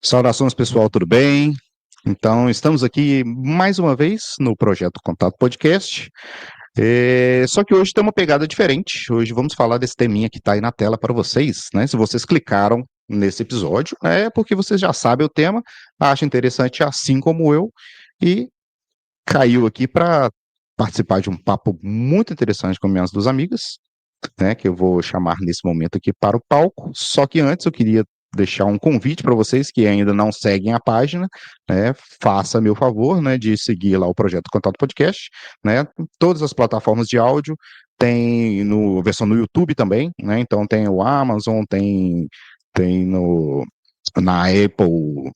Saudações, pessoal, tudo bem? Então, estamos aqui mais uma vez no projeto Contato Podcast. Só que hoje tem uma pegada diferente. Hoje vamos falar desse teminha que está aí na tela para vocês, né? Se vocês clicaram nesse episódio, é porque vocês já sabem o tema, acham interessante assim como eu, e caiu aqui para participar de um papo muito interessante com minhas duas amigas, né, que eu vou chamar nesse momento aqui para o palco. Só que antes eu queria deixar um convite para vocês que ainda não seguem a página, né, faça meu favor, né, de seguir lá o Projeto Contato Podcast, né, todas as plataformas de áudio, tem no versão no YouTube também, né, então tem o Amazon, tem no na Apple,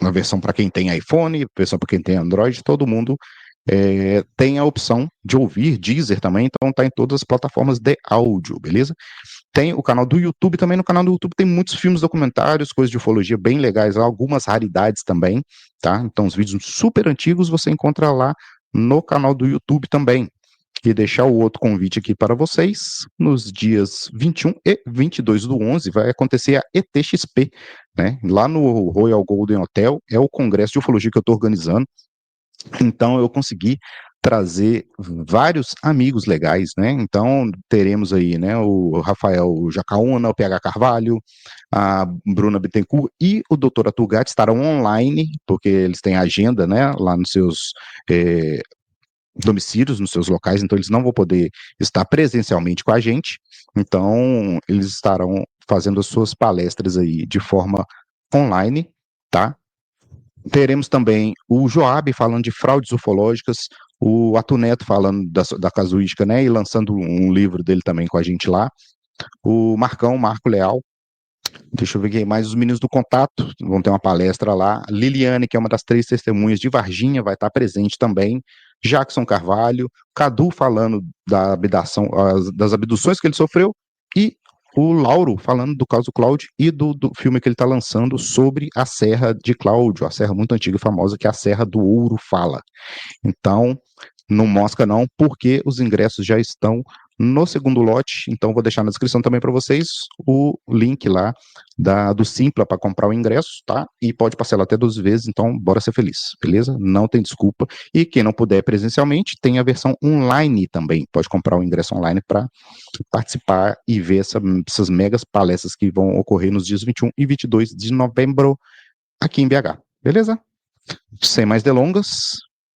a versão para quem tem iPhone, versão para quem tem Android, todo mundo tem a opção de ouvir Deezer também, então tá em todas as plataformas de áudio, beleza? Tem o canal do YouTube também, no canal do YouTube tem muitos filmes documentários, coisas de ufologia bem legais, algumas raridades também, tá? Então os vídeos super antigos você encontra lá no canal do YouTube também. E deixar o outro convite aqui para vocês, nos dias 21 e 22/11 vai acontecer a ETXP, né? Lá no Royal Golden Hotel, é o congresso de ufologia que eu estou organizando, então eu consegui trazer vários amigos legais, né? Então teremos aí, né, o Rafael Jacaúna, o PH Carvalho, a Bruna Bittencourt e o Dr. Atugati estarão online, porque eles têm agenda, né, lá nos seus domicílios, nos seus locais, então eles não vão poder estar presencialmente com a gente, então eles estarão fazendo as suas palestras aí de forma online, tá? Teremos também o Joab falando de fraudes ufológicas, o Atuneto falando da casuística, né, e lançando um livro dele também com a gente lá, o Marco Leal, deixa eu ver aqui, mais os meninos do Contato, vão ter uma palestra lá, Liliane, que é uma das 3 testemunhas de Varginha, vai estar presente também, Jackson Carvalho, Cadu falando das abduções que ele sofreu, e o Lauro falando do caso Cláudio e do filme que ele está lançando sobre a Serra de Cláudio, a serra muito antiga e famosa, que é a Serra do Ouro Fala. Então, não mosca não, porque os ingressos já estão no segundo lote, então vou deixar na descrição também para vocês o link lá do Simpla para comprar o ingresso, tá? E pode parcelar até 12 vezes, então bora ser feliz, beleza? Não tem desculpa. E quem não puder presencialmente, tem a versão online também, pode comprar o ingresso online para participar e ver essas megas palestras que vão ocorrer nos dias 21 e 22 de novembro aqui em BH, beleza? Sem mais delongas,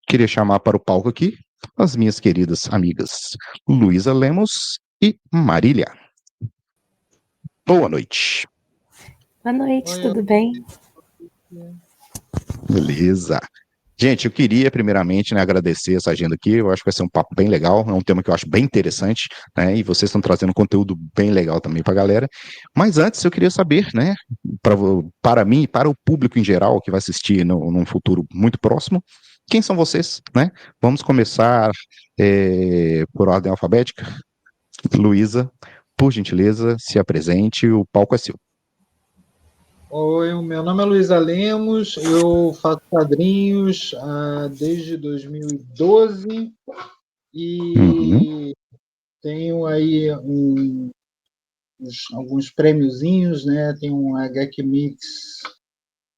queria chamar para o palco aqui as minhas queridas amigas Luísa Lemos e Marília. Boa noite. Boa noite, tudo bem? Beleza. Gente, eu queria primeiramente, né, agradecer essa agenda aqui, eu acho que vai ser um papo bem legal, é um tema que eu acho bem interessante, né, e vocês estão trazendo conteúdo bem legal também para a galera, mas antes eu queria saber, né, para mim e para o público em geral que vai assistir num futuro muito próximo, quem são vocês, né? Vamos começar por ordem alfabética. Luísa, por gentileza, se apresente, o palco é seu. Oi, o meu nome é Luísa Lemos, eu faço quadrinhos desde 2012 e tenho aí alguns prêmiozinhos, né? Tem um HQ Mix,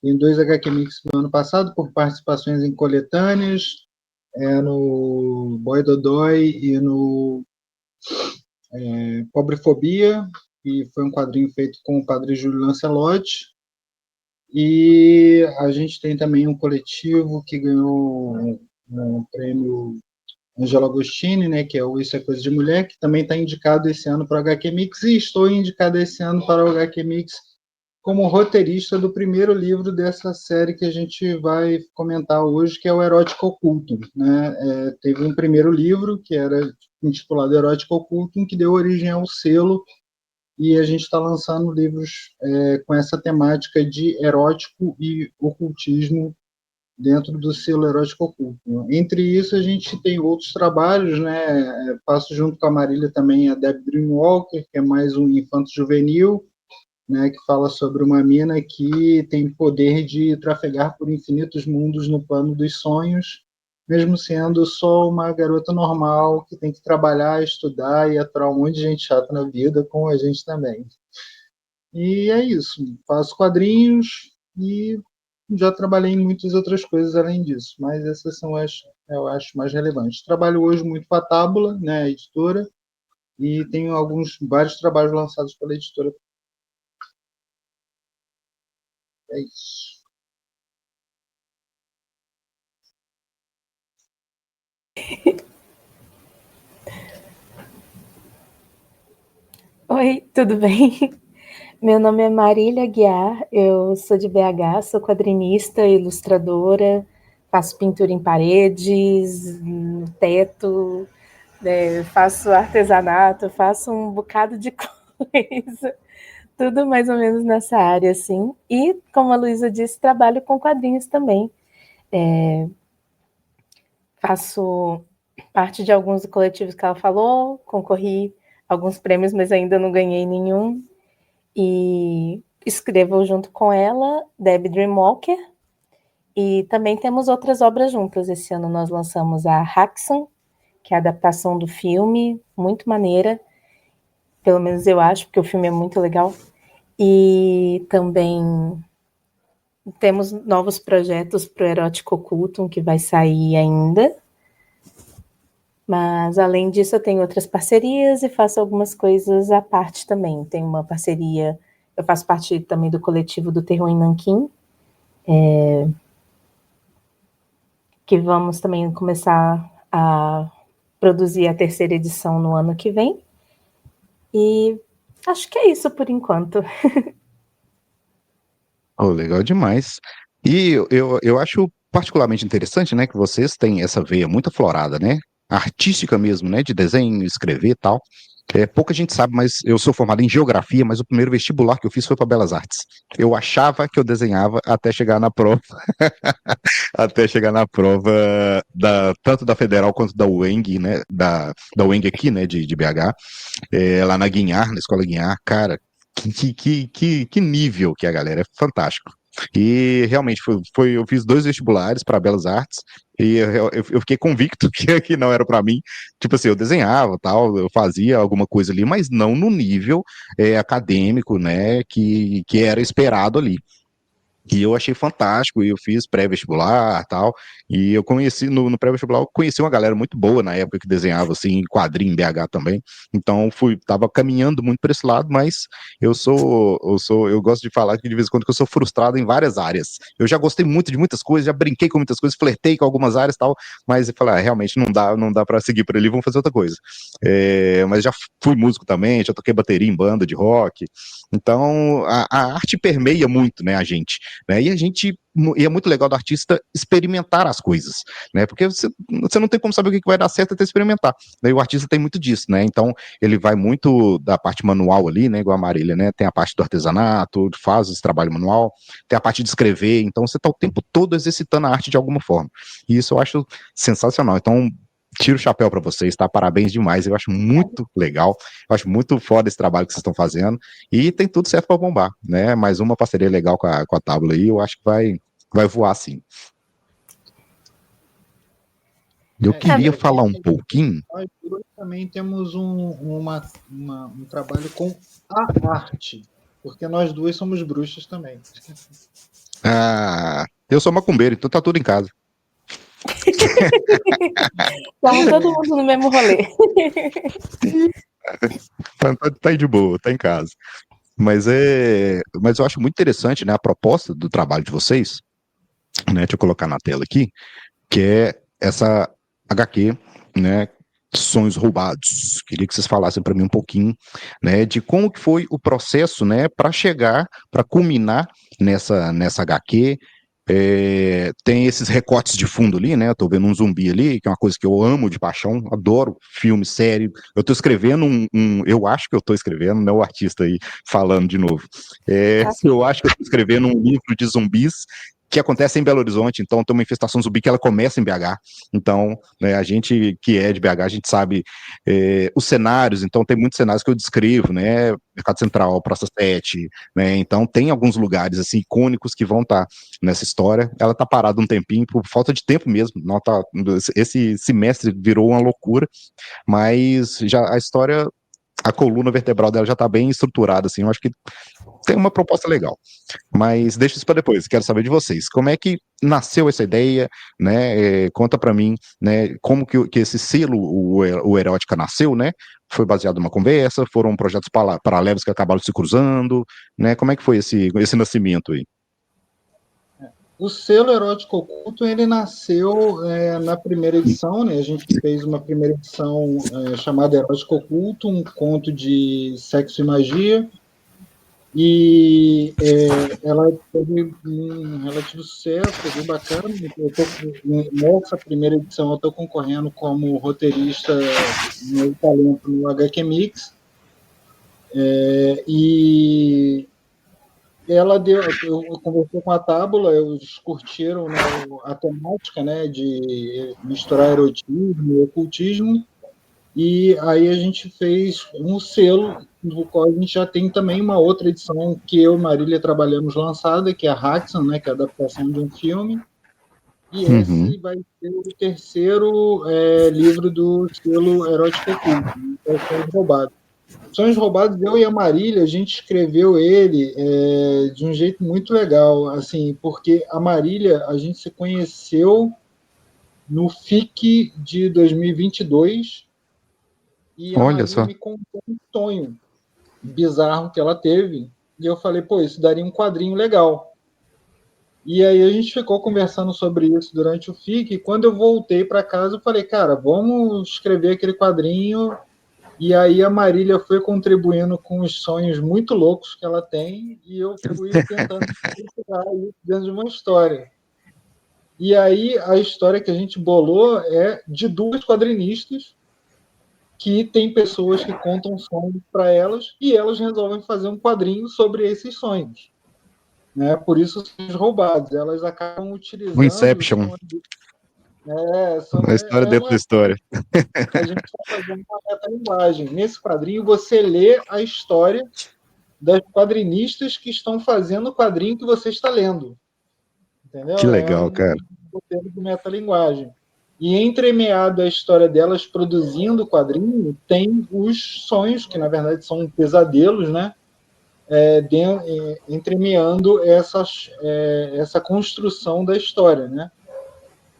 tem 2 HQ Mix do ano passado por participações em coletâneas, no Boy Dodói e no Pobrefobia, que foi um quadrinho feito com o padre Júlio Lancelotti. E a gente tem também um coletivo que ganhou um prêmio Angelo Agostini, né, que é o Isso é Coisa de Mulher, que também está indicado esse ano para o HQ Mix, e estou indicado esse ano para o HQ Mix como roteirista do primeiro livro dessa série que a gente vai comentar hoje, que é o Erótico Oculto, né? Teve um primeiro livro, que era intitulado Erótico Oculto, que deu origem ao selo, e a gente está lançando livros com essa temática de erótico e ocultismo dentro do selo Erótico Oculto. Entre isso, a gente tem outros trabalhos, né? Faço junto com a Marília também a Deb Dreamwalker, que é mais um infanto juvenil, né? Que fala sobre uma mina que tem poder de trafegar por infinitos mundos no plano dos sonhos, mesmo sendo só uma garota normal que tem que trabalhar, estudar e aturar um monte de gente chata na vida, com a gente também. E é isso. Faço quadrinhos, e já trabalhei em muitas outras coisas além disso, mas essas são as, eu acho, mais relevantes. Trabalho hoje muito com a Tábula, né, a editora, e tenho vários trabalhos lançados pela editora. É isso. Oi, tudo bem? Meu nome é Marília Guiar, eu sou de BH, sou quadrinista, ilustradora, faço pintura em paredes, no teto, faço artesanato, faço um bocado de coisa, tudo mais ou menos nessa área, assim. E, como a Luísa disse, trabalho com quadrinhos também. Faço parte de alguns coletivos que ela falou, concorri a alguns prêmios, mas ainda não ganhei nenhum. E escrevo junto com ela, Debbie Dreamwalker, e também temos outras obras juntas. Esse ano nós lançamos a Haxon, que é a adaptação do filme, muito maneira, pelo menos eu acho, porque o filme é muito legal. E também temos novos projetos para o Erótico Ocultum, que vai sair ainda. Mas, além disso, eu tenho outras parcerias e faço algumas coisas à parte também. Tenho uma parceria, eu faço parte também do coletivo do Terror em Nanquim, que vamos também começar a produzir a terceira edição no ano que vem. E acho que é isso por enquanto. Oh, legal demais. E eu acho particularmente interessante, né, que vocês têm essa veia muito aflorada, né, artística mesmo, né, de desenho, escrever e tal. Pouca gente sabe, mas eu sou formado em geografia, mas o primeiro vestibular que eu fiz foi para Belas Artes. Eu achava que eu desenhava até chegar na prova, até chegar na prova tanto da Federal quanto da UENG, né, da UENG aqui, né, de BH, lá na Guinhar, na Escola Guinhar, cara, que nível que a galera, é fantástico. E realmente eu fiz 2 vestibulares para Belas Artes e eu fiquei convicto que não era para mim. Tipo assim, eu desenhava, tal, eu fazia alguma coisa ali, mas não no nível acadêmico, né, que era esperado ali. E eu achei fantástico, e eu fiz pré-vestibular tal, e eu conheci, no pré-vestibular, eu conheci uma galera muito boa na época que desenhava, assim, quadrinho em BH também, então tava caminhando muito para esse lado, mas eu gosto de falar que de vez em quando que eu sou frustrado em várias áreas. Eu já gostei muito de muitas coisas, já brinquei com muitas coisas, flertei com algumas áreas tal, mas eu falei, realmente não dá para seguir por ali, vamos fazer outra coisa. Mas já fui músico também, já toquei bateria em banda de rock, então a arte permeia muito, né, a gente, né? E é muito legal do artista experimentar as coisas, né? Porque você não tem como saber o que vai dar certo até experimentar, né? E o artista tem muito disso, né? Então ele vai muito da parte manual ali, né? Igual a Marília, né? Tem a parte do artesanato, faz esse trabalho manual, tem a parte de escrever, então você está o tempo todo exercitando a arte de alguma forma. E isso eu acho sensacional. Então tiro o chapéu para vocês, tá? Parabéns demais. Eu acho muito legal. Eu acho muito foda esse trabalho que vocês estão fazendo. E tem tudo certo para bombar, né? Mais uma parceria legal com a Tábua aí, eu acho que vai voar sim. Eu queria falar um pouquinho. Nós também temos um trabalho com a arte, porque nós duas somos bruxas também. Ah, eu sou macumbeiro, então tá tudo em casa. Estamos todo mundo no mesmo rolê. Tá aí de boa, tá em casa. Mas eu acho muito interessante, né, a proposta do trabalho de vocês, né? Deixa eu colocar na tela aqui, que é essa HQ, né? Sonhos Roubados. Queria que vocês falassem para mim um pouquinho, né, de como que foi o processo, né, para chegar, para culminar nessa HQ. Tem esses recortes de fundo ali, né? Eu tô vendo um zumbi ali, que é uma coisa que eu amo de paixão, adoro filme, série. Eu tô escrevendo eu acho que eu tô escrevendo, não é o artista aí falando de novo. Eu acho que eu tô escrevendo um livro de zumbis que acontece em Belo Horizonte, então tem uma infestação zumbi que ela começa em BH. Então, né, a gente que é de BH, a gente sabe os cenários, então tem muitos cenários que eu descrevo, né? Mercado Central, Praça 7, né? Então tem alguns lugares assim icônicos que vão estar nessa história. Ela tá parada um tempinho por falta de tempo mesmo. Não tá, esse semestre virou uma loucura, mas já a história, a coluna vertebral dela já tá bem estruturada, assim. Eu acho que tem uma proposta legal. Mas deixa isso para depois, quero saber de vocês. Como é que nasceu essa ideia, né? Conta para mim, né? Como que esse selo, o Erótica, nasceu, né? Foi baseado numa conversa, foram projetos paralelos que acabaram se cruzando, né? Como é que foi esse nascimento aí? O selo Erótico Oculto, ele nasceu na primeira edição, né? A gente fez uma primeira edição chamada Erótico Oculto, um conto de sexo e magia, e ela teve um relativo sucesso, foi bem bacana. Nessa primeira edição eu estou concorrendo como roteirista no talento no HQ Mix, e ela eu conversei com a Tábula, eles curtiram, né, a temática, né, de misturar erotismo e ocultismo, e aí a gente fez um selo, no qual a gente já tem também uma outra edição que eu e Marília trabalhamos lançada, que é a Haxan, né, que é a adaptação de um filme, e esse vai ser o terceiro livro do selo Erótico Oculto, que é o Roubado. Sonhos Roubados, eu e a Marília, a gente escreveu ele de um jeito muito legal, assim, porque a Marília, a gente se conheceu no FIC de 2022 e a Olha Marília só. me contou um sonho bizarro que ela teve, e eu falei, pô, isso daria um quadrinho legal. E aí a gente ficou conversando sobre isso durante o FIC, e quando eu voltei para casa, eu falei, cara, vamos escrever aquele quadrinho. E aí a Marília foi contribuindo com os sonhos muito loucos que ela tem, e eu fui tentando estruturar isso dentro de uma história. E aí a história que a gente bolou é de duas quadrinistas que tem pessoas que contam sonhos para elas e elas resolvem fazer um quadrinho sobre esses sonhos. Né? Por isso, sonhos roubados. Elas acabam O utilizando os Inception, sonhos. a história dentro da história. A gente está fazendo uma metalinguagem. Nesse quadrinho, você lê a história das quadrinistas que estão fazendo o quadrinho que você está lendo. Entendeu? Que É legal, um cara. roteiro de metalinguagem. E entremeado a história delas produzindo o quadrinho, tem os sonhos, que na verdade são pesadelos, né? Entremeando essa construção da história, né?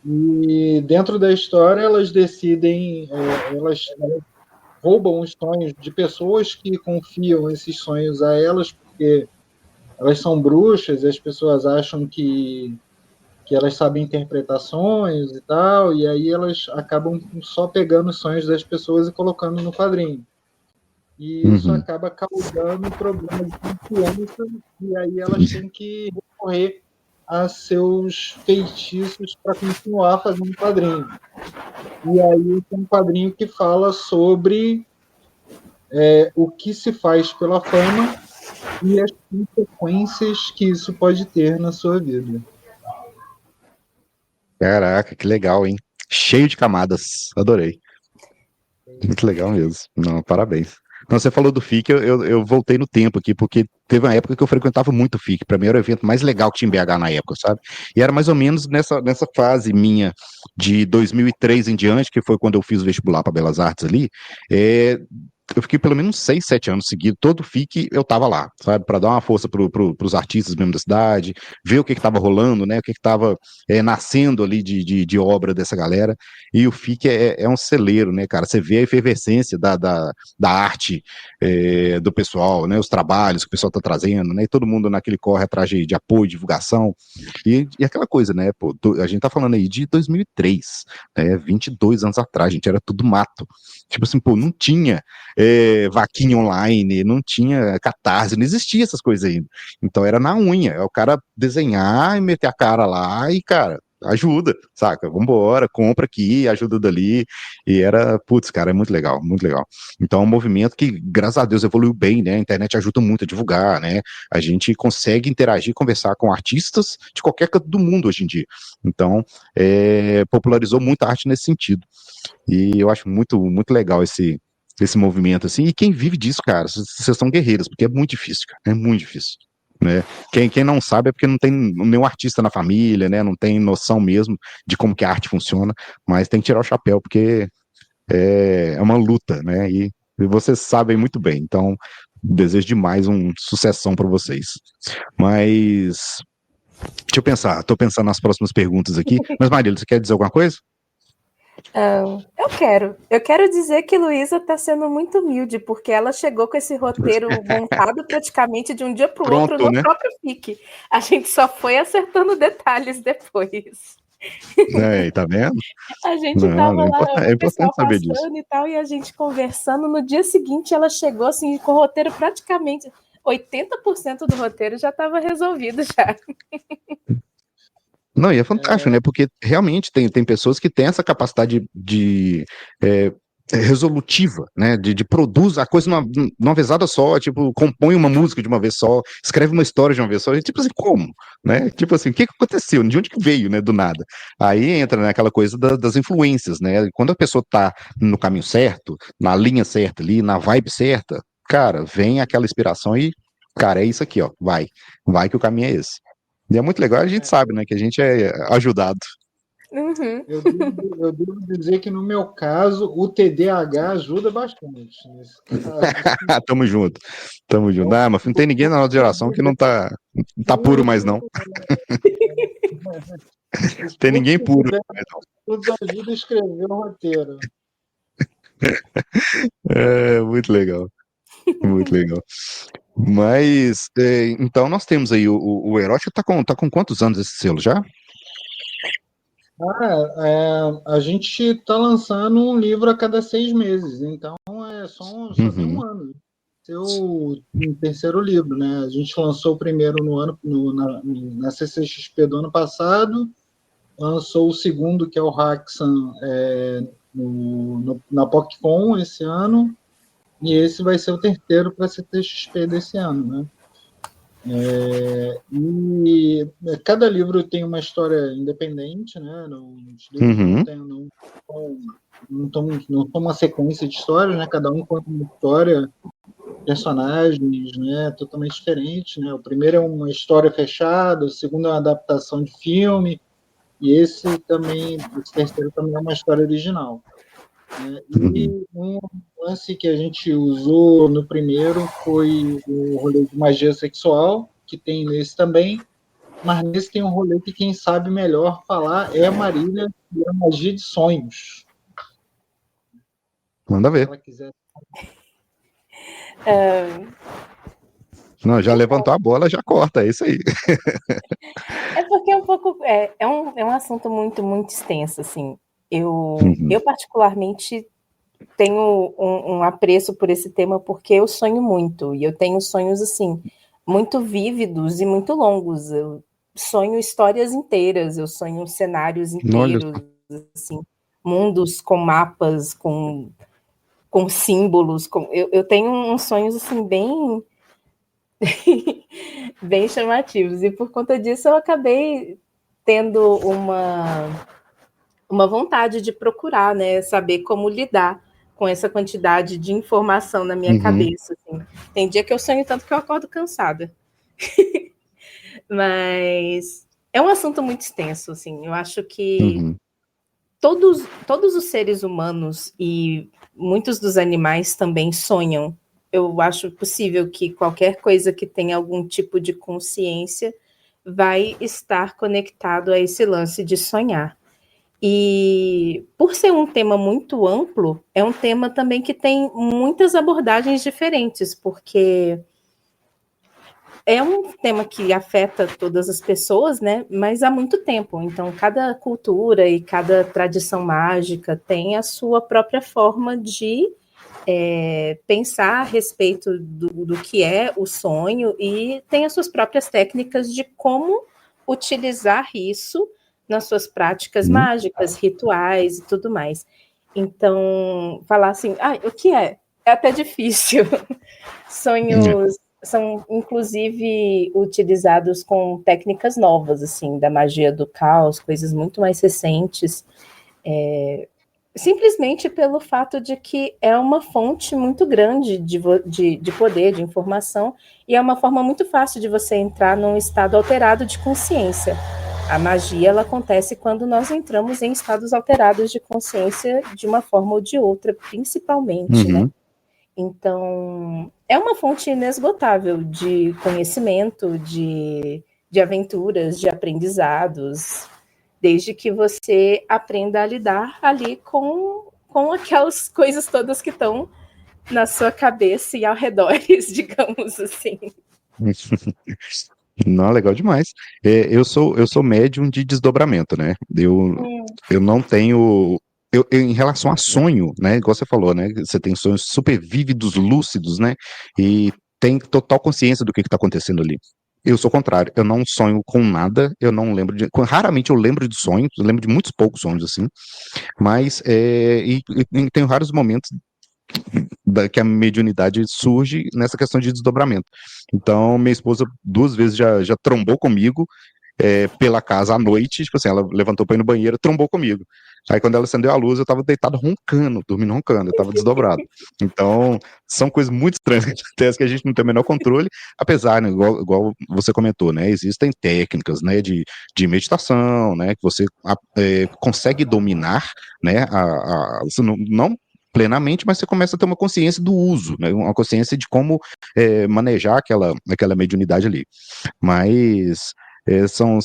E dentro da história elas decidem, elas roubam os sonhos de pessoas que confiam esses sonhos a elas, porque elas são bruxas e as pessoas acham que elas sabem interpretar sonhos e tal, e aí elas acabam só pegando os sonhos das pessoas e colocando no quadrinho. E isso acaba causando problemas de confiança, e aí elas têm que recorrer a seus feitiços para continuar fazendo quadrinho. E aí tem um quadrinho que fala sobre o que se faz pela fama e as consequências que isso pode ter na sua vida. Caraca, que legal, hein? Cheio de camadas. Adorei. Muito legal mesmo. Não, parabéns. Não, você falou do FIC, eu voltei no tempo aqui, porque teve uma época que eu frequentava muito o FIC. Para mim era o evento mais legal que tinha em BH na época, sabe? E era mais ou menos nessa fase minha de 2003 em diante, que foi quando eu fiz o vestibular para Belas Artes ali. Eu fiquei pelo menos 6, 7 anos seguidos, todo FIC eu tava lá, sabe, para dar uma força pros artistas mesmo da cidade, ver o que tava rolando, né, o que tava nascendo ali de obra dessa galera, e o FIC é um celeiro, né, cara, você vê a efervescência da arte do pessoal, né, os trabalhos que o pessoal tá trazendo, né, e todo mundo naquele corre atrás de apoio, divulgação, e aquela coisa, né, pô, a gente tá falando aí de 2003, né, 22 anos atrás, gente, era tudo mato, tipo assim, pô, não tinha vaquinha online, não tinha Catarse, não existia essas coisas ainda. Então era na unha, é o cara desenhar e meter a cara lá e, cara, ajuda, saca? Vambora, compra aqui, ajuda dali. E era, putz, cara, é muito legal, muito legal. Então é um movimento que, graças a Deus, evoluiu bem, né? A internet ajuda muito a divulgar, né? A gente consegue interagir, conversar com artistas de qualquer canto do mundo hoje em dia. Então, popularizou muito a arte nesse sentido. E eu acho muito, muito legal esse movimento, assim, e quem vive disso, cara, vocês são guerreiros, porque é muito difícil, cara, é muito difícil, né, quem não sabe é porque não tem nenhum artista na família, né, não tem noção mesmo de como que a arte funciona, mas tem que tirar o chapéu, porque é uma luta, né, e vocês sabem muito bem, então, desejo demais sucessão para vocês. Mas deixa eu pensar, estou pensando nas próximas perguntas aqui. Mas, Marília, você quer dizer alguma coisa? Eu quero dizer que Luísa está sendo muito humilde, porque ela chegou com esse roteiro montado praticamente de um dia para o outro no próprio FIC. A gente só foi acertando detalhes depois. Tá vendo? A gente estava lá, o pessoal saber disso. E tal, e a gente conversando. No dia seguinte, ela chegou assim com o roteiro praticamente 80% do roteiro já estava resolvido já. Não, e é fantástico, né? Porque realmente tem pessoas que têm essa capacidade resolutiva, né? De produzir a coisa numa vezada só, tipo, compõe uma música de uma vez só, escreve uma história de uma vez só, e tipo assim, como? Né? Tipo assim, o que aconteceu? De onde que veio, né? Do nada. Aí entra naquela coisa das influências, né? Quando a pessoa tá no caminho certo, na linha certa ali, na vibe certa, cara, vem aquela inspiração e, cara, é isso aqui, ó, vai que o caminho é esse. E é muito legal, a gente sabe, né, que a gente é ajudado. Uhum. Eu devo dizer que, no meu caso, o TDAH ajuda bastante. Tamo junto. Mas não tem ninguém na nossa geração que não tá puro mais, não. Tem ninguém puro. Nos ajuda a escrever o roteiro. Muito legal. Muito legal. Mas, então nós temos aí o Erótico tá com quantos anos esse selo já? A gente está lançando um livro a cada 6 meses, então só tem um ano. Esse é o terceiro livro, né? A gente lançou o primeiro na CCXP do ano passado, lançou o segundo, que é o Haxan, na PocCon esse ano, e esse vai ser o terceiro para a CCXP desse ano, né? E cada livro tem uma história independente, né? Os livros não tem uma sequência de histórias, né? Cada um conta uma história, personagens, né? Totalmente diferentes, né? O primeiro é uma história fechada, o segundo é uma adaptação de filme, e esse terceiro também é uma história original. E um lance que a gente usou no primeiro foi o rolê de magia sexual, que tem nesse também, mas nesse tem um rolê que quem sabe melhor falar é a Marília, e a magia de sonhos. Manda ver. Se ela quiser. Não, já levantou a bola, já corta, é isso aí. É porque é um pouco. É um assunto muito, muito extenso, assim. Eu particularmente tenho um apreço por esse tema porque eu sonho muito, e eu tenho sonhos, assim, muito vívidos e muito longos. Eu sonho histórias inteiras, eu sonho cenários inteiros, assim, mundos com mapas, com símbolos. Eu tenho uns sonhos, assim, bem bem chamativos, e por conta disso eu acabei tendo uma vontade de procurar, né, saber como lidar com essa quantidade de informação na minha cabeça. Assim. Tem dia que eu sonho tanto que eu acordo cansada. Mas é um assunto muito extenso, assim. Eu acho que todos os seres humanos e muitos dos animais também sonham. Eu acho possível que qualquer coisa que tenha algum tipo de consciência vai estar conectado a esse lance de sonhar. E por ser um tema muito amplo, é um tema também que tem muitas abordagens diferentes, porque é um tema que afeta todas as pessoas, né? Mas há muito tempo. Então, cada cultura e cada tradição mágica tem a sua própria forma de pensar a respeito do que é o sonho, e tem as suas próprias técnicas de como utilizar isso nas suas práticas mágicas, rituais e tudo mais. Então, falar assim, o que é? É até difícil. Sonhos são, inclusive, utilizados com técnicas novas, assim, da magia do caos, coisas muito mais recentes, simplesmente pelo fato de que é uma fonte muito grande de poder, de informação, e é uma forma muito fácil de você entrar num estado alterado de consciência. A magia, ela acontece quando nós entramos em estados alterados de consciência de uma forma ou de outra, principalmente, né? Então, é uma fonte inesgotável de conhecimento, de aventuras, de aprendizados, desde que você aprenda a lidar ali com aquelas coisas todas que estão na sua cabeça e ao redor, digamos assim. Não, legal demais. Eu sou médium de desdobramento, né? Eu não tenho. Em relação a sonho, né? Igual você falou, né? Você tem sonhos super vívidos, lúcidos, né? E tem total consciência do que está acontecendo ali. Eu sou o contrário, eu não sonho com nada, eu não lembro de. Raramente eu lembro de sonhos, eu lembro de muitos poucos sonhos, assim, mas e tenho raros momentos que a mediunidade surge nessa questão de desdobramento. Então, minha esposa 2 vezes já trombou comigo pela casa à noite, tipo assim, ela levantou para ir no banheiro, trombou comigo. Aí quando ela acendeu a luz, eu tava deitado roncando, dormindo roncando, eu tava desdobrado. Então, são coisas muito estranhas que a gente não tem o menor controle, apesar, né, igual você comentou, né, existem técnicas, né, de meditação, né, que você consegue dominar, né, você não plenamente, mas você começa a ter uma consciência do uso, né, uma consciência de como manejar aquela mediunidade ali. Mas são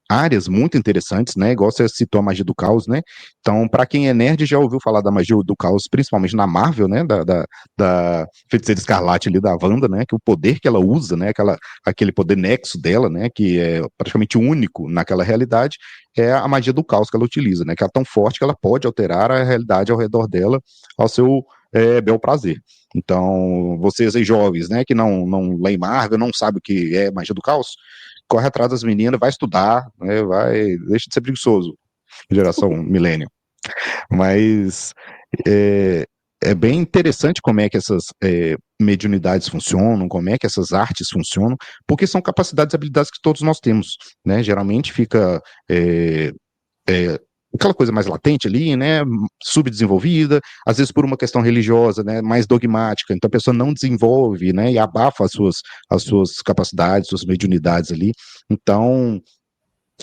áreas muito interessantes, né? Igual você citou a magia do caos, né? Então, para quem é nerd, já ouviu falar da magia do caos, principalmente na Marvel, né? Da Feiticeira Escarlate ali da Wanda, né? Que o poder que ela usa, né? Aquele poder nexo dela, né? Que é praticamente único naquela realidade, é a magia do caos que ela utiliza, né? Que ela é tão forte que ela pode alterar a realidade ao redor dela ao seu bel prazer. Então, vocês aí jovens, né, que não leem Marvel, não sabem o que é magia do caos, corre atrás das meninas, vai estudar, né, deixa de ser preguiçoso, geração milênio. Mas é bem interessante como é que essas mediunidades funcionam, como é que essas artes funcionam, porque são capacidades e habilidades que todos nós temos, né? Geralmente fica aquela coisa mais latente ali, né, subdesenvolvida, às vezes por uma questão religiosa, né, mais dogmática, então a pessoa não desenvolve, né, e abafa as suas capacidades, suas mediunidades ali, então,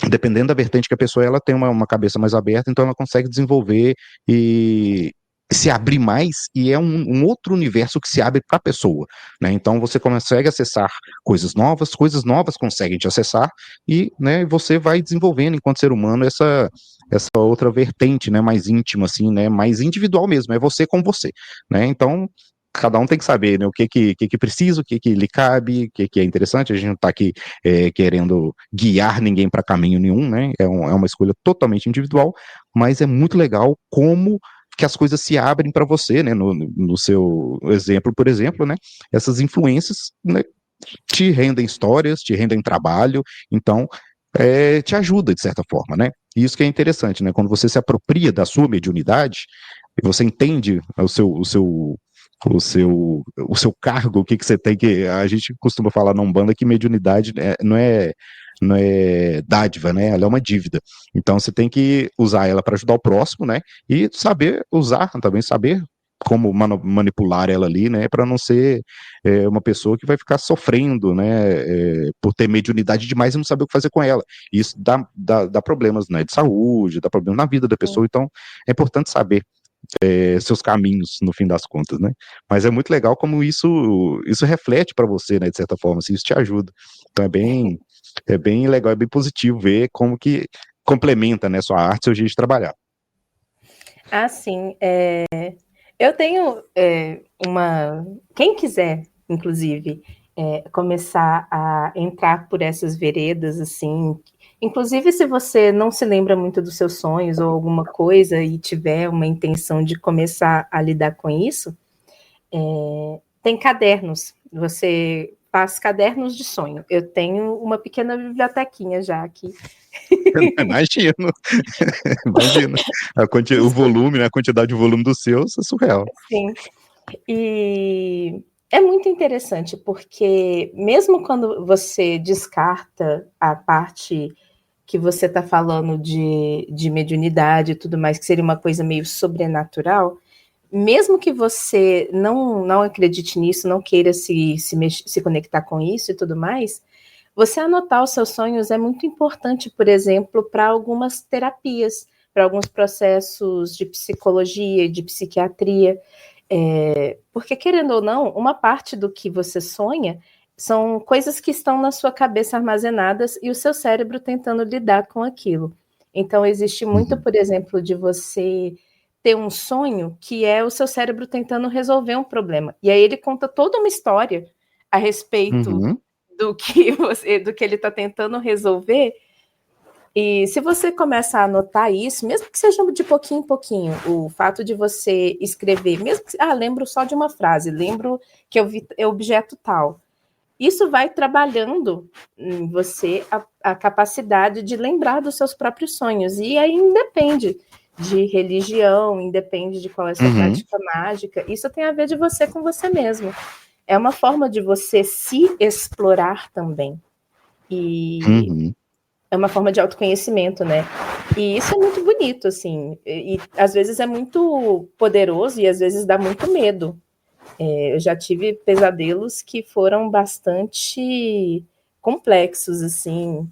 dependendo da vertente que a pessoa, ela tem uma cabeça mais aberta, então ela consegue desenvolver e se abrir mais, e é um outro universo que se abre para a pessoa, né, então você consegue acessar coisas novas conseguem te acessar, e, né, você vai desenvolvendo, enquanto ser humano, essa outra vertente, né, mais íntima, assim, né, mais individual mesmo, é você com você, né, então cada um tem que saber, né, o que precisa, o que lhe cabe, o que é interessante, a gente não está aqui querendo guiar ninguém para caminho nenhum, né, é uma escolha totalmente individual, mas é muito legal como que as coisas se abrem para você, né, no seu exemplo, por exemplo, né, essas influências, né, te rendem histórias, te rendem trabalho, então te ajuda de certa forma, né? E isso que é interessante, né? Quando você se apropria da sua mediunidade, você entende o seu cargo, o que você tem que. A gente costuma falar na Umbanda que mediunidade não é dádiva, né? Ela é uma dívida. Então você tem que usar ela para ajudar o próximo, né? E saber usar também, saber como manipular ela ali, né? Para não ser uma pessoa que vai ficar sofrendo, né? Por ter mediunidade demais e não saber o que fazer com ela. E isso dá problemas, né? De saúde, dá problemas na vida da pessoa. Então é importante saber seus caminhos no fim das contas, né? Mas é muito legal como isso reflete para você, né? De certa forma, assim, isso te ajuda. Então é bem legal, é bem positivo ver como que complementa, né, sua arte, seu jeito de trabalhar. Ah, sim. Eu tenho uma. Quem quiser, inclusive, começar a entrar por essas veredas, assim. Inclusive, se você não se lembra muito dos seus sonhos ou alguma coisa e tiver uma intenção de começar a lidar com isso, tem cadernos. Você faz cadernos de sonho. Eu tenho uma pequena bibliotequinha já aqui. Imagino, imagino. O volume, né, a quantidade de volume dos seus é surreal. Sim. E é muito interessante, porque mesmo quando você descarta a parte que você está falando de mediunidade e tudo mais, que seria uma coisa meio sobrenatural, mesmo que você não acredite nisso, não queira se conectar com isso e tudo mais, você anotar os seus sonhos é muito importante, por exemplo, para algumas terapias, para alguns processos de psicologia, de psiquiatria. Porque, querendo ou não, uma parte do que você sonha são coisas que estão na sua cabeça armazenadas e o seu cérebro tentando lidar com aquilo. Então, existe muito, por exemplo, de você ter um sonho que é o seu cérebro tentando resolver um problema. E aí ele conta toda uma história a respeito do que ele está tentando resolver. E se você começa a anotar isso, mesmo que seja de pouquinho em pouquinho, o fato de você escrever, mesmo que, lembro só de uma frase, lembro que eu vi objeto tal. Isso vai trabalhando em você a capacidade de lembrar dos seus próprios sonhos. E aí independe de religião, independe de qual é a sua prática mágica. Isso tem a ver de você com você mesmo. É uma forma de você se explorar também. E é uma forma de autoconhecimento, né? E isso é muito bonito, assim. E às vezes é muito poderoso e às vezes dá muito medo. Eu já tive pesadelos que foram bastante complexos, assim.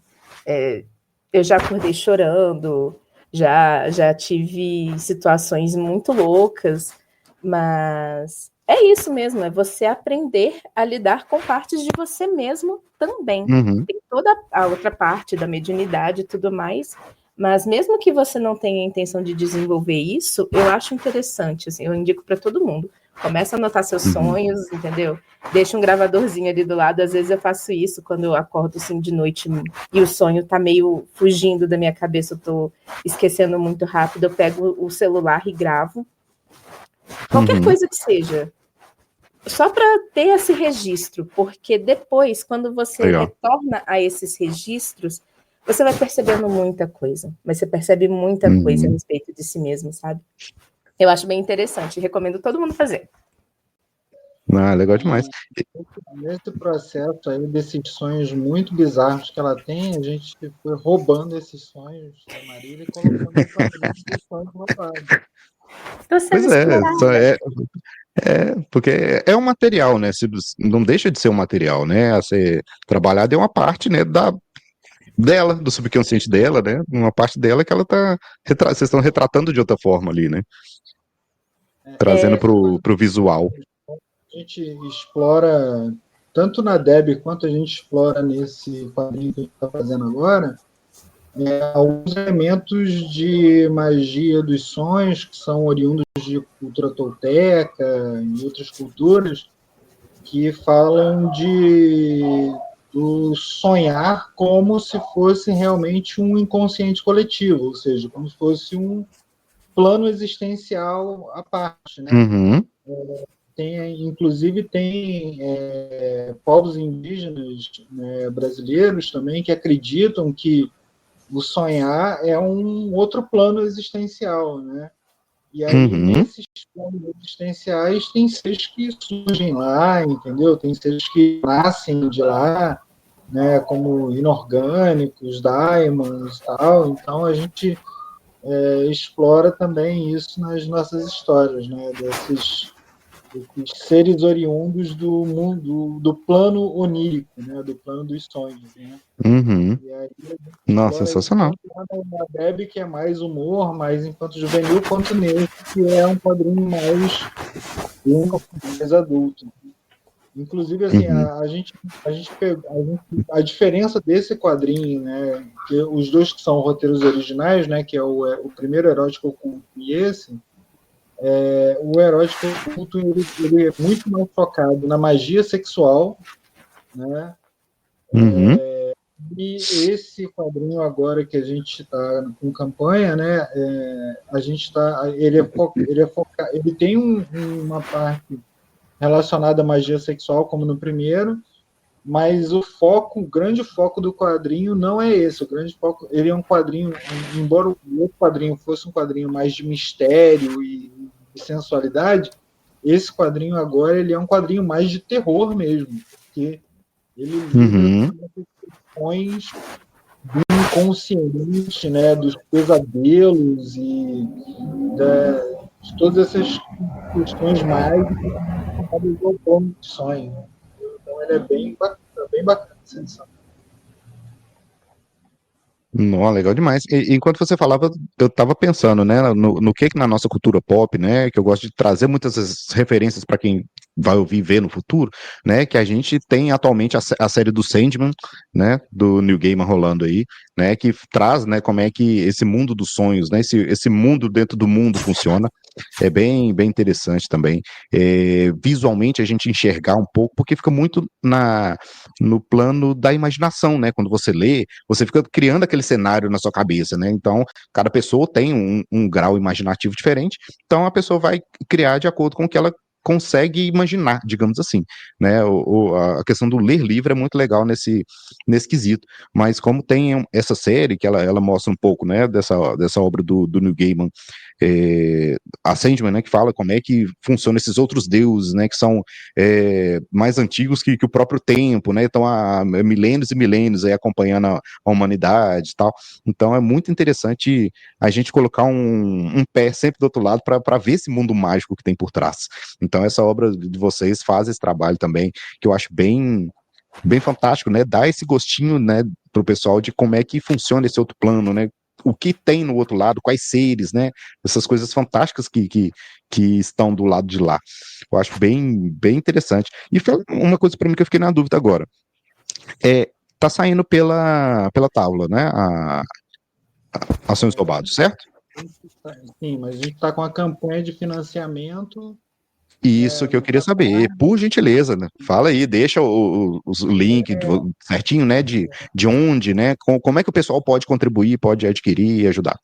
Eu já acordei chorando, já tive situações muito loucas, mas é isso mesmo, é você aprender a lidar com partes de você mesmo também. Tem toda a outra parte da mediunidade e tudo mais, mas mesmo que você não tenha a intenção de desenvolver isso, eu acho interessante, assim, eu indico para todo mundo. Começa a anotar seus sonhos, entendeu? Deixa um gravadorzinho ali do lado. Às vezes eu faço isso quando eu acordo assim de noite e o sonho tá meio fugindo da minha cabeça, eu tô esquecendo muito rápido, eu pego o celular e gravo. Qualquer coisa que seja. Só para ter esse registro, porque depois, quando você retorna a esses registros, você vai percebendo muita coisa. Mas você percebe muita coisa a respeito de si mesmo, sabe? Eu acho bem interessante, recomendo todo mundo fazer. Legal demais. Nesse processo aí desses sonhos muito bizarros que ela tem, a gente foi roubando esses sonhos da Marília e colocando no quadrinho dos sonhos roubados. Pois porque é um material, né? Não deixa de ser um material, né? A ser trabalhado é uma parte, né, dela, do subconsciente dela, né? Uma parte dela que ela tá. Vocês estão retratando de outra forma ali, né? Trazendo pro visual. A gente explora, tanto na Deb quanto a gente explora nesse quadrinho que a gente está fazendo agora, alguns elementos de magia dos sonhos que são oriundos de cultura tolteca e outras culturas que falam do sonhar como se fosse realmente um inconsciente coletivo, ou seja, como se fosse um plano existencial à parte, né? Inclusive tem povos indígenas, né, brasileiros também que acreditam que o sonhar é um outro plano existencial, né? E aí, nesses planos existenciais, tem seres que surgem lá, entendeu? Tem seres que nascem de lá, né? Como inorgânicos, daimons e tal. Então, a gente explora também isso nas nossas histórias, né? Desses seres oriundos do mundo, do plano onírico, né? Do plano dos sonhos, né? E aí, nossa, sensacional. A Deb, que é mais humor, mais infanto juvenil, quanto nesse, que é um quadrinho mais adulto. Inclusive, assim, a diferença desse quadrinho, né, que os dois que são roteiros originais, né, que é o primeiro Erótico Oculto e esse, o Erótico Oculto ele é muito mais focado na magia sexual, né? E esse quadrinho agora que a gente está com campanha, né? A gente está, ele tem uma parte relacionada à magia sexual, como no primeiro, mas o grande foco do quadrinho não é esse. O grande foco, ele é um quadrinho, embora o outro quadrinho fosse um quadrinho mais de mistério e sensualidade, esse quadrinho agora ele é um quadrinho mais de terror mesmo, porque ele lida com questões do inconsciente, né, dos pesadelos e de todas essas questões mágicas ao plano de sonho. Então ele é bem bacana essa edição. Não, legal demais. Enquanto você falava, eu estava pensando, né, no que na nossa cultura pop, né, que eu gosto de trazer muitas vezes referências para quem vai ouvir e ver no futuro, né, que a gente tem atualmente a série do Sandman, né, do Neil Gaiman rolando aí, né, que traz, né, como é que esse mundo dos sonhos, né, esse mundo dentro do mundo funciona. É bem interessante também. Visualmente a gente enxergar um pouco, porque fica muito no plano da imaginação, né? Quando você lê, você fica criando aquele cenário na sua cabeça, né? Então, cada pessoa tem um grau imaginativo diferente, então a pessoa vai criar de acordo com o que ela consegue imaginar, digamos assim, né? A questão do ler livro é muito legal nesse quesito, mas como tem essa série que ela mostra um pouco, né, dessa obra do Neil Gaiman, a Sandman, né, que fala como é que funcionam esses outros deuses, né, que são mais antigos que o próprio tempo, né, estão há milênios e milênios aí acompanhando a humanidade e tal. Então é muito interessante a gente colocar um pé sempre do outro lado para ver esse mundo mágico que tem por trás. Então essa obra de vocês faz esse trabalho também, que eu acho bem fantástico, né, dá esse gostinho, né, pro pessoal de como é que funciona esse outro plano, né, o que tem no outro lado, quais seres, né, essas coisas fantásticas que estão do lado de lá. Eu acho bem interessante. E foi uma coisa para mim que eu fiquei na dúvida agora. Tá saindo pela Távola, né, a Sonhos Roubados, certo? Sim, mas a gente está com a campanha de financiamento Isso que eu no queria saber, Catarse. por gentileza, né? Fala aí, deixa o link certinho, né, de onde, né, como é que o pessoal pode contribuir, pode adquirir e ajudar.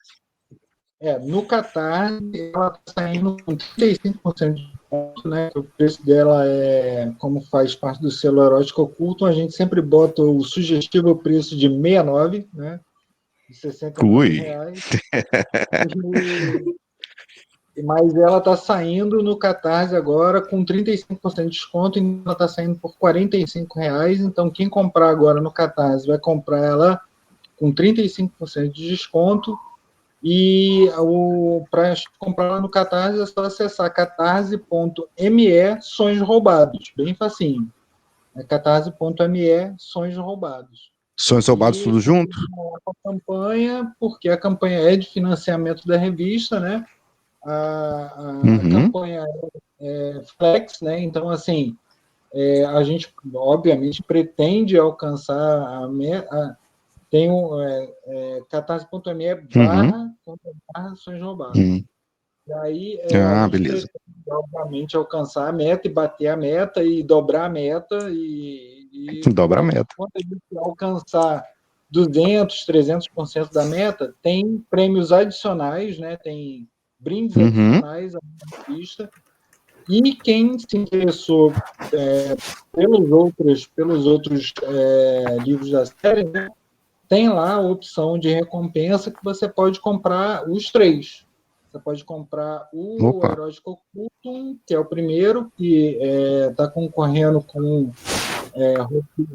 No Catarse, ela está saindo com 35% de desconto, né? O preço dela como faz parte do selo erótico oculto, a gente sempre bota o sugestivo preço de 69, né? De Ui, R$ 69. Mas ela está saindo no Catarse agora com 35% de desconto, então ela está saindo por R$ 45. Então, quem comprar agora no Catarse vai comprar ela com 35% de desconto. E para comprar lá no Catarse é só acessar catarse.me Sonhos Roubados. Bem facinho. É catarse.me Sonhos Roubados. Sonhos Roubados E tudo junto? a campanha, porque a campanha é de financiamento da revista, né? A Uhum, campanha é flex, né? Então, assim, a gente, obviamente, pretende alcançar tem catarse.me uhum, barra Sonhos Roubados. uhum. E aí a Ah, gente beleza. pretende, obviamente, alcançar a meta e bater a meta e dobrar a meta Dobra a meta. quando a gente alcançar 200, 300% da meta, tem prêmios adicionais, né? Tem brindes Uhum, adicionais à revista. E quem se interessou pelos outros livros da série, né, tem lá a opção de recompensa que você pode comprar os 3. Você pode comprar o opa. Erótico Ocultum, que é o primeiro, que está concorrendo com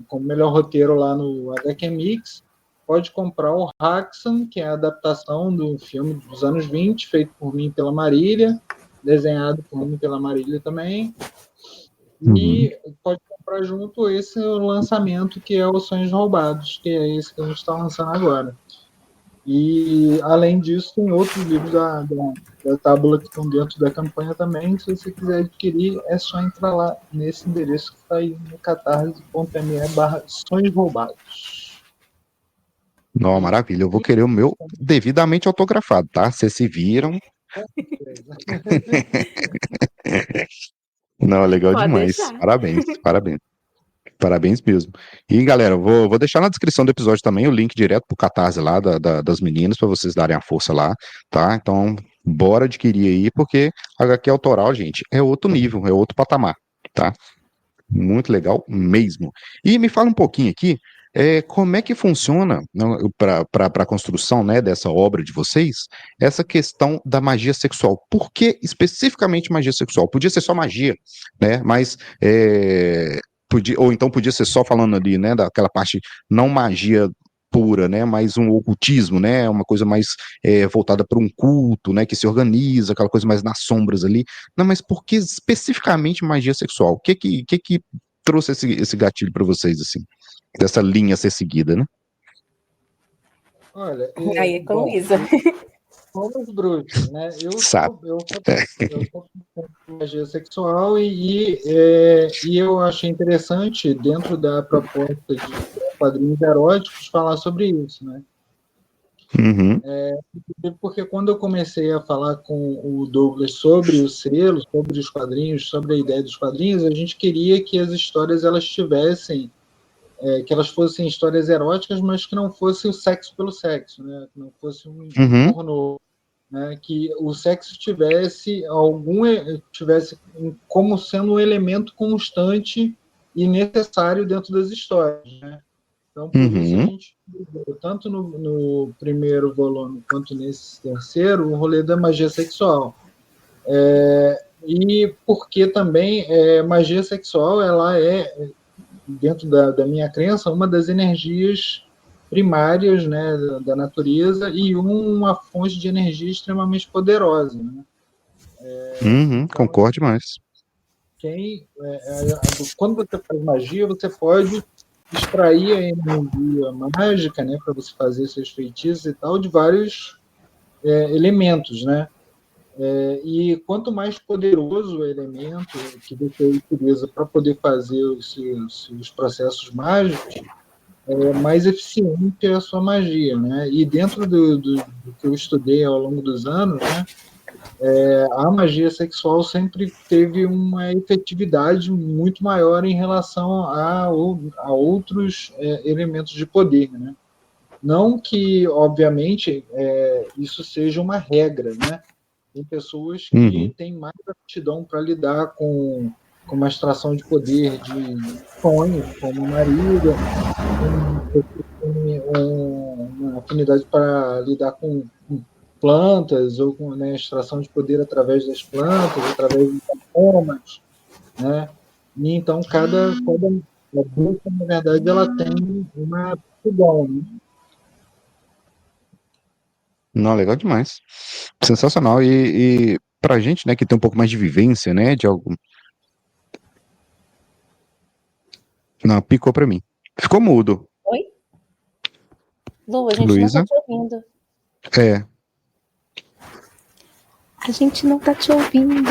o melhor roteiro lá no HQ Mix. Pode comprar o Haxan, que é a adaptação do filme dos anos 20, feito por mim pela Marília, desenhado por mim pela Marília também. Uhum. E pode comprar junto esse lançamento, que é o Sonhos Roubados, que é esse que a gente está lançando agora. E, além disso, tem outros livros da Tábula que estão dentro da campanha também. Se você quiser adquirir, é só entrar lá nesse endereço que está aí no catarse.me barra Sonhos Roubados. Não, maravilha. Eu vou querer o meu devidamente autografado, tá? Vocês se viram. Não, legal Pode demais. deixar. Parabéns, parabéns. Parabéns mesmo. E, galera, vou deixar na descrição do episódio também o link direto pro Catarse lá das meninas, para vocês darem a força lá, tá? Então, bora adquirir aí, porque HQ autoral, gente, é outro nível, é outro patamar, tá? Muito legal mesmo. E me fala um pouquinho aqui, como é que funciona para a construção, né, dessa obra de vocês, essa questão da magia sexual? Por que especificamente magia sexual? Podia ser só magia, né? Mas ou então podia ser só falando ali, né, daquela parte não magia pura, né, mas um ocultismo, né, uma coisa mais voltada para um culto, né, que se organiza, aquela coisa mais nas sombras ali. Não, mas por que especificamente magia sexual? O que trouxe esse gatilho para vocês, assim, dessa linha a ser seguida, né? Olha, Aí bom, economiza. somos bruxos, né? Sabe? Eu sou com magia sexual e eu achei interessante, dentro da proposta de quadrinhos eróticos, falar sobre isso, né? Uhum, Porque quando eu comecei a falar com o Douglas sobre o selo, sobre os quadrinhos, sobre a ideia dos quadrinhos, a gente queria que as histórias elas tivessem, que elas fossem histórias eróticas, mas que não fosse o sexo pelo sexo, né? Que não fosse um uhum, pornô, né? Que o sexo tivesse como sendo um elemento constante e necessário dentro das histórias, né? Então, por isso a uhum, gente, tanto no primeiro volume quanto nesse terceiro, o rolê da magia sexual. E porque também magia sexual ela dentro da minha crença, uma das energias primárias, né, da natureza e uma fonte de energia extremamente poderosa, né? uhum, Então, concordo demais. quando você faz magia, você pode extrair a energia mágica, né, para você fazer seus feitiços e tal, de vários elementos, né? E quanto mais poderoso o elemento que você utiliza para poder fazer os processos mágicos, mais eficiente é a sua magia, né? E dentro do que eu estudei ao longo dos anos, né, a magia sexual sempre teve uma efetividade muito maior em relação a outros elementos de poder, né? Não que, obviamente, isso seja uma regra, né? Tem pessoas Uhum, que têm mais aptidão para lidar com uma extração de poder de sonhos, como Marília, tem pessoas que têm uma afinidade para lidar com plantas ou com, né, extração de poder através das plantas, através dos aromas, né? E então cada bruxa, na verdade, ela tem uma aptidão, né? não, legal demais. Sensacional. E pra gente, né, que tem um pouco mais de vivência, né, de algo. Não, picou pra mim. Ficou mudo, Oi? Lu, a gente não tá Luísa. te ouvindo. É, A gente não tá te ouvindo.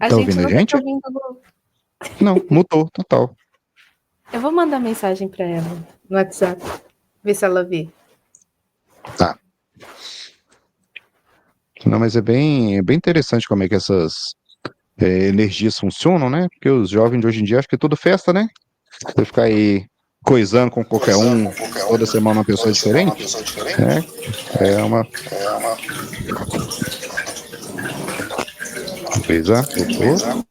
A tá gente ouvindo a não tá te gente? ouvindo, Lu. Não, mutou, total. Eu vou mandar mensagem pra ela no WhatsApp. Ver se ela vê. Tá. Não, mas é bem interessante como é que essas energias funcionam, né? Porque os jovens de hoje em dia acham que é tudo festa, né? Você ficar aí coisando com qualquer um, toda semana uma pessoa diferente, é uma coisa, voltou,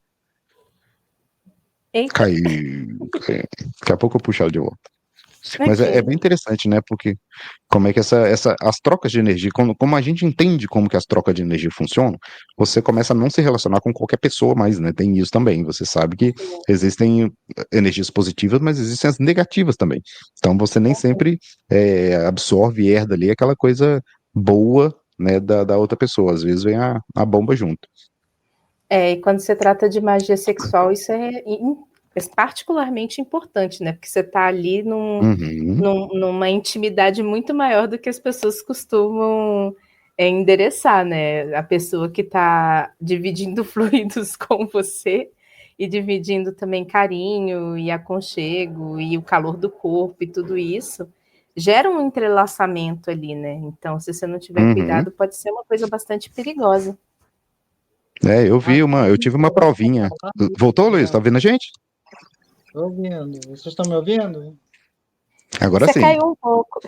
Eita, caiu. Daqui a pouco eu puxo ela de volta. Mas é ok. bem interessante, né? Porque como é que as trocas de energia, como a gente entende como que as trocas de energia funcionam, você começa a não se relacionar com qualquer pessoa mais, né? Tem isso também. Você sabe que existem energias positivas, mas existem as negativas também. Então você nem sempre absorve e herda ali aquela coisa boa, né, da outra pessoa. Às vezes vem a bomba junto. E quando se trata de magia sexual, isso é particularmente importante, né? Porque você tá ali Uhum, numa intimidade muito maior do que as pessoas costumam endereçar, né? A pessoa que está dividindo fluidos com você e dividindo também carinho e aconchego e o calor do corpo e tudo isso gera um entrelaçamento ali, né? Então, se você não tiver uhum. cuidado, pode ser uma coisa bastante perigosa. Eu tive uma provinha. Voltou, Luiz? Tá ouvindo a gente? Estou ouvindo. Vocês estão me ouvindo? Agora Você sim. caiu um pouco.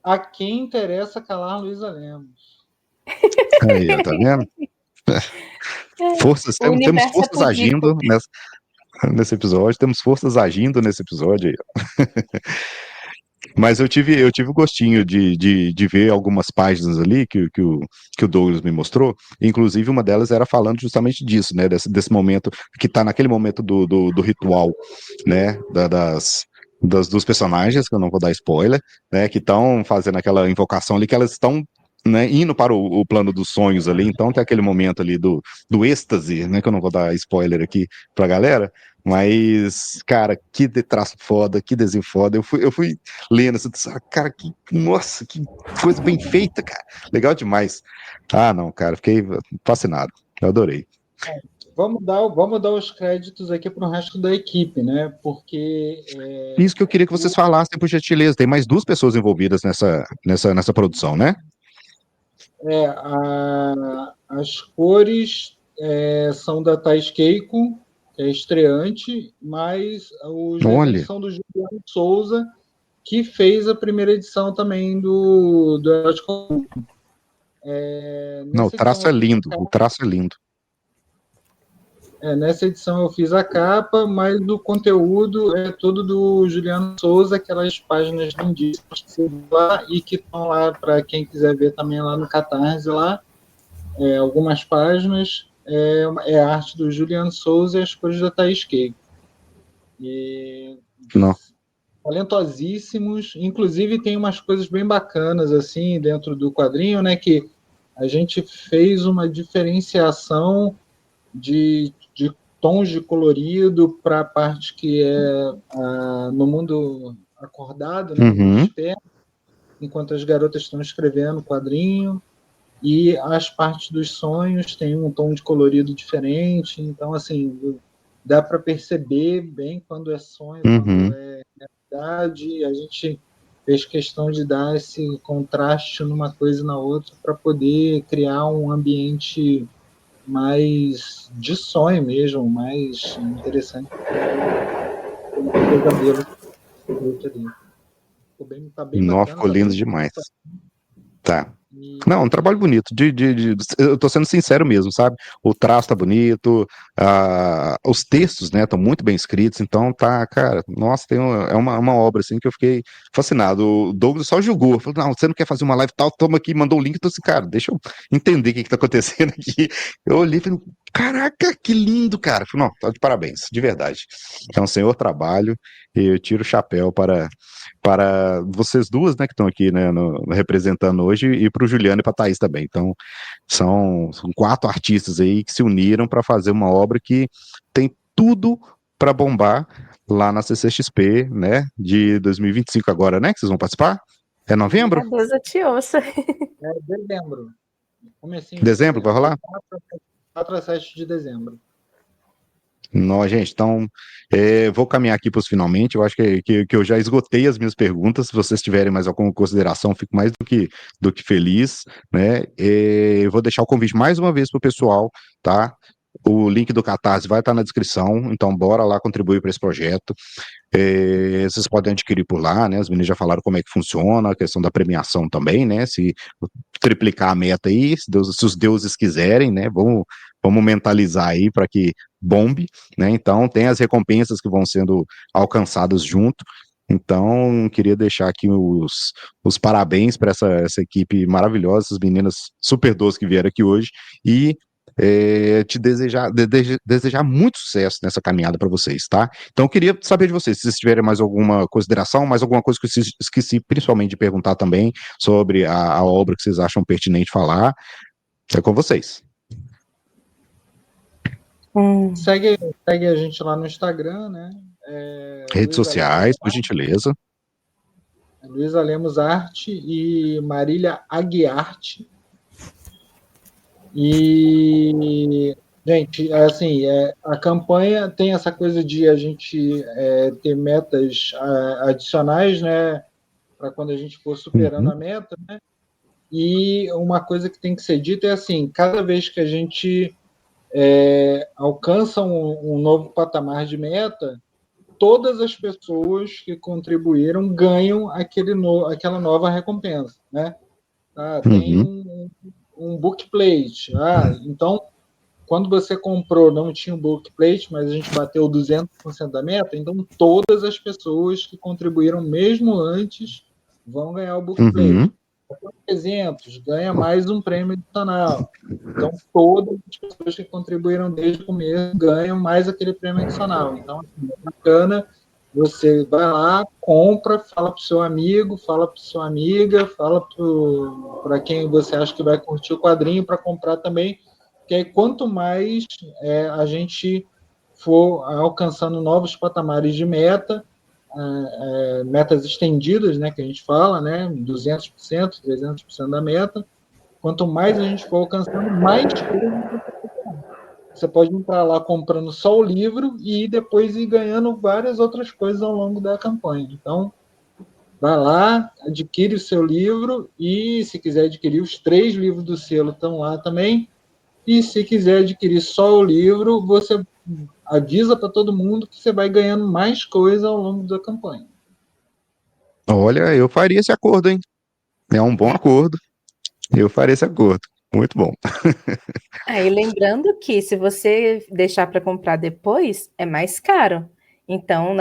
A quem interessa calar Luísa Lemos? Aí, ó, tá vendo? Forças, O temos universo é forças pudico. agindo nesse episódio, temos forças agindo nesse episódio aí, ó. Mas eu tive o gostinho de ver algumas páginas ali que o Douglas me mostrou, inclusive uma delas era falando justamente disso, né, desse momento, que tá naquele momento do ritual, né, dos personagens, que eu não vou dar spoiler, né, que estão fazendo aquela invocação ali, que elas estão né, indo para o plano dos sonhos ali, então tem aquele momento ali do êxtase, né, que eu não vou dar spoiler aqui pra galera, mas, cara, que traço foda, que desenho foda, eu fui lendo, assim, cara, nossa, que coisa bem feita, cara, legal demais. Ah, não, cara, fiquei fascinado, eu adorei. Vamos dar os créditos aqui para o resto da equipe, né? Porque Isso que eu queria que vocês falassem, por gentileza, tem mais duas pessoas envolvidas nessa produção, né? as cores são da Thais Keiko, que é estreante, mas os desenhos Olha, são do Juliano Souza, que fez a primeira edição também do Erótico. não, o Nessa edição traço é eu fiz a lindo, o traço é lindo. Nessa edição eu fiz a capa, mas o conteúdo é todo do Juliano Souza, aquelas páginas lindíssimas que você viu lá e que estão lá para quem quiser ver também lá no Catarse lá. Algumas páginas é a arte do Juliano Souza e as cores da Thaís Keiko. E Não. talentosíssimos, inclusive tem umas coisas bem bacanas assim dentro do quadrinho, né, que a gente fez uma diferenciação de tons de colorido para a parte que é no mundo acordado, né, no mundo Uhum. externo, enquanto as garotas estão escrevendo o quadrinho, e as partes dos sonhos têm um tom de colorido diferente, então, assim, dá para perceber bem quando é sonho, Uhum. quando é realidade. A gente fez questão de dar esse contraste numa coisa e na outra para poder criar um ambiente mais de sonho mesmo, mais interessante o pesadelo. Tá bem Nossa, bacana, ficou tá bem lindo bonito. demais. Tá. E Não, um trabalho bonito. Eu tô sendo sincero mesmo, sabe? O traço tá bonito, os textos, né, estão muito bem escritos, então tá, cara, nossa, é uma obra assim que eu fiquei fascinado. O Douglas só julgou, falou: não, você não quer fazer uma live tal, toma aqui, mandou o link, então assim, cara, deixa eu entender o que tá acontecendo aqui. Eu olhei e falei: caraca, que lindo, cara. Falei: não, tá de parabéns, de verdade. É um senhor trabalho e eu tiro o chapéu para vocês duas, né, que estão aqui, né, representando hoje, e para o Juliano e para a Thaís também. Então, são 4 artistas aí que se uniram para fazer uma obra que tem tudo para bombar lá na CCXP, né, de 2025 agora, né, que vocês vão participar? É novembro? A deusa te ouça. dezembro, comecinho de Dezembro que vai dezembro, rolar? 4 a 7 de dezembro. Não, gente, então vou caminhar aqui para os finalmente. Eu acho que eu já esgotei as minhas perguntas. Se vocês tiverem mais alguma consideração, fico mais do que feliz, né? Eu vou deixar o convite mais uma vez para o pessoal, tá? O link do Catarse vai estar na descrição, então bora lá contribuir para esse projeto. Vocês podem adquirir por lá, né? As meninas já falaram como é que funciona, a questão da premiação também, né? Se triplicar a meta aí, se os deuses quiserem, né? Vamos mentalizar aí para que bombe, né? Então tem as recompensas que vão sendo alcançadas junto. Então, queria deixar aqui os parabéns para essa equipe maravilhosa, essas meninas super doces que vieram aqui hoje, e te desejar muito sucesso nessa caminhada para vocês, tá? Então, eu queria saber de vocês, se vocês tiverem mais alguma consideração, mais alguma coisa que eu esqueci principalmente de perguntar também, sobre a obra que vocês acham pertinente falar, é com vocês. Segue a gente lá no Instagram, né? Redes sociais, por gentileza. Luísa Lemos Arte e Marília Aguiarte. E, gente, assim, a campanha tem essa coisa de a gente ter metas adicionais, né? Para quando a gente for superando a meta, né? E uma coisa que tem que ser dita é assim: cada vez que a gente alcança um novo patamar de meta, todas as pessoas que contribuíram ganham aquela nova recompensa, né? Tem um bookplate. Então, quando você comprou, não tinha um bookplate, mas a gente bateu 200% da meta, então todas as pessoas que contribuíram mesmo antes vão ganhar o bookplate. 300, ganha mais um prêmio adicional. Então, todas as pessoas que contribuíram desde o começo ganham mais aquele prêmio adicional. Então, assim, é bacana Você vai lá, compra, fala para o seu amigo, fala para sua amiga, fala para quem você acha que vai curtir o quadrinho para comprar também, porque aí quanto mais a gente for alcançando novos patamares de meta, metas estendidas, né, que a gente fala, né, 200%, 300% da meta, quanto mais a gente for alcançando, mais você pode entrar lá comprando só o livro e depois ir ganhando várias outras coisas ao longo da campanha. Então, vai lá, adquire o seu livro e, se quiser adquirir, os 3 livros do selo estão lá também. E, se quiser adquirir só o livro, você avisa para todo mundo que você vai ganhando mais coisa ao longo da campanha. Olha, eu faria esse acordo, hein? É um bom acordo. Eu faria esse acordo. Muito bom. Aí lembrando que se você deixar para comprar depois, é mais caro. Então,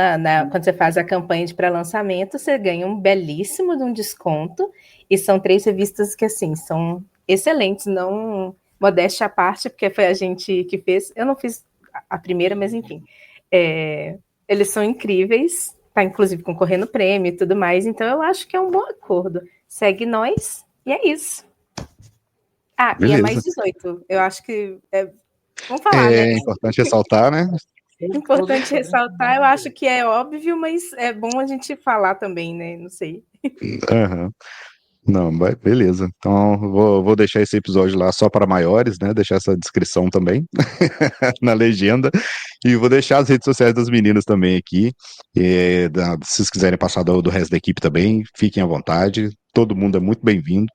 quando você faz a campanha de pré-lançamento, você ganha um belíssimo de um desconto. E são 3 revistas que, assim, são excelentes. Não modéstia à parte, porque foi a gente que fez. Eu não fiz a primeira, mas enfim. Eles são incríveis. Tá, inclusive, concorrendo prêmio e tudo mais. Então, eu acho que é um bom acordo. Segue nós e é isso. Ah, e é Beleza. mais 18. Eu acho que. Vamos falar, né? É importante ressaltar, né? Importante ressaltar, eu acho que é óbvio, mas é bom a gente falar também, né? Não sei. Aham. Não, beleza. Então, vou deixar esse episódio lá só para maiores, né? Deixar essa descrição também na legenda. E vou deixar as redes sociais das meninas também aqui. Se vocês quiserem passar do resto da equipe também, fiquem à vontade. Todo mundo é muito bem-vindo,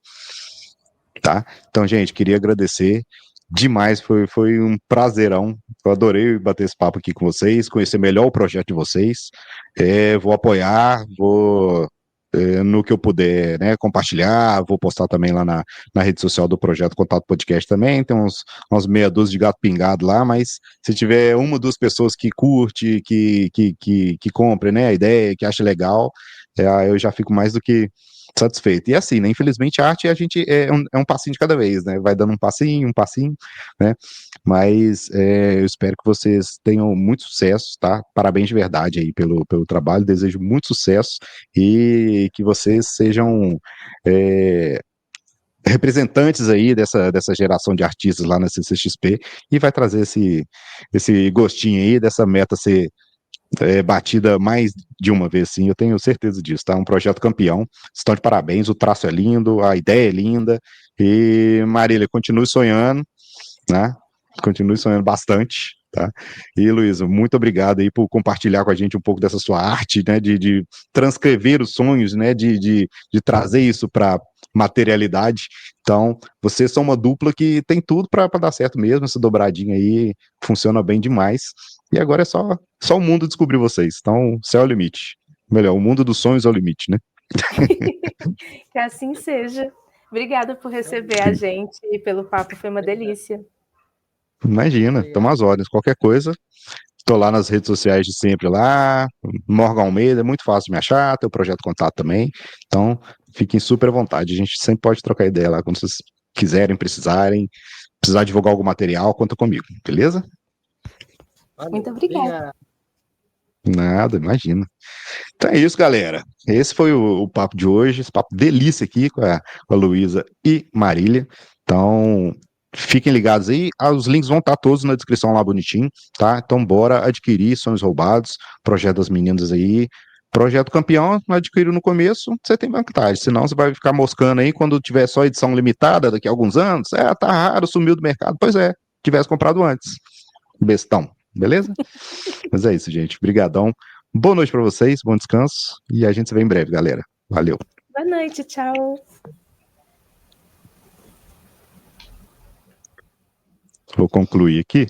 tá? Então, gente, queria agradecer demais. Foi um prazerão. Eu adorei bater esse papo aqui com vocês, conhecer melhor o projeto de vocês. Vou apoiar, no que eu puder, né, compartilhar, vou postar também lá na rede social do Projeto Contato Podcast também, tem umas meia dúzia de gato pingado lá, mas se tiver uma ou duas pessoas que curte, que compre, né, a ideia, que acha legal, eu já fico mais do que satisfeito. E assim, né, infelizmente a arte a gente é um passinho de cada vez, né, vai dando um passinho, né, mas eu espero que vocês tenham muito sucesso, tá? Parabéns de verdade aí pelo trabalho, desejo muito sucesso e que vocês sejam representantes aí dessa geração de artistas lá na CCXP e vai trazer esse gostinho aí dessa meta ser batida mais de uma vez, sim, eu tenho certeza disso, tá? Um projeto campeão, estão de parabéns, o traço é lindo, a ideia é linda e Marília, continue sonhando, né? Continue sonhando bastante, tá? E, Luísa, muito obrigado aí por compartilhar com a gente um pouco dessa sua arte, né? De transcrever os sonhos, né? De trazer isso para materialidade. Então, vocês são uma dupla que tem tudo para dar certo mesmo, essa dobradinha aí funciona bem demais. E agora é só o mundo descobrir vocês. Então, céu é o limite. Melhor, o mundo dos sonhos é o limite, né? Que assim seja. Obrigada por receber a gente e pelo papo, foi uma delícia. Imagina, estamos às ordens. Qualquer coisa, estou lá nas redes sociais de sempre lá, Morgan Almeida, é muito fácil de me achar, tem o Projeto Contato também. Então, fiquem super à vontade. A gente sempre pode trocar ideia lá quando vocês quiserem, precisar divulgar algum material, conta comigo, beleza? Muito obrigada. Nada, imagina. Então é isso, galera. Esse foi o papo de hoje, esse papo delícia aqui com a Luísa e Marília. Então, fiquem ligados aí. Os links vão estar todos na descrição lá bonitinho, tá? Então, bora adquirir Sonhos Roubados, projeto das meninas aí. Projeto campeão, adquiriu no começo, você tem vantagem. Senão você vai ficar moscando aí quando tiver só edição limitada daqui a alguns anos. Tá raro, sumiu do mercado. Pois é, tivesse comprado antes. Bestão, beleza? Mas é isso, gente. Obrigadão. Boa noite para vocês, bom descanso e a gente se vê em breve, galera. Valeu. Boa noite, tchau. Vou concluir aqui.